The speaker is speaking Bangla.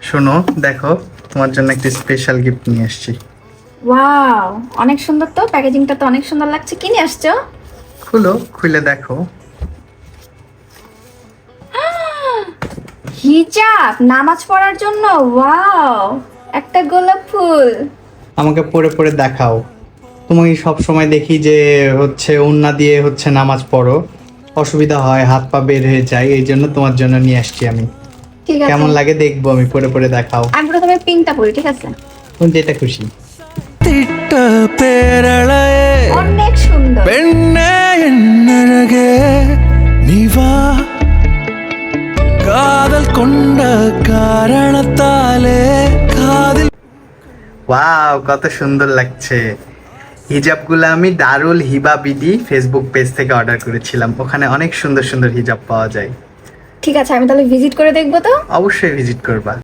শোনো, দেখো তোমার জন্য একটা স্পেশাল গিফট নিয়ে এসেছি। ওয়াও, অনেক সুন্দর তো, প্যাকেজিংটা তো অনেক সুন্দর লাগছে। কি নিয়ে আসছো? খুলে দেখো। হিজাব, নামাজ পড়ার জন্য। ওয়াও, একটা গোলাপ ফুল। আমাকে পড়ে পড়ে দেখাও। তুমি সব সময় দেখি যে ওড়না দিয়ে নামাজ পড়ো, অসুবিধা হয়, হাত পা বের হয়ে যায়, এই জন্য তোমার জন্য নিয়ে আসছি আমি। ঠিক আছে, কেমন লাগে দেখবো, আমি পড়ে পড়ে দেখাও। আমি প্রথমে পিঙ্কটা পরি, ঠিক আছে? তুমি যেটা খুশি। തിട്ട പേരളയെ অনেক সুন্দর। പെണ്ണെ എന്നഴകെ നിവാ കാതൽ കൊണ്ട കാരണത്താലേ കാതിൽ ওয়াও, কত সুন্দর লাগছে। হিজাবগুলো আমি দারুল হিবা বিডি ফেসবুক পেজ থেকে অর্ডার করেছিলাম, ওখানে অনেক সুন্দর সুন্দর হিজাব পাওয়া যায়। ঠিক আছে, আমি তাহলে ভিজিট করে দেখবো তো। অবশ্যই ভিজিট করবা।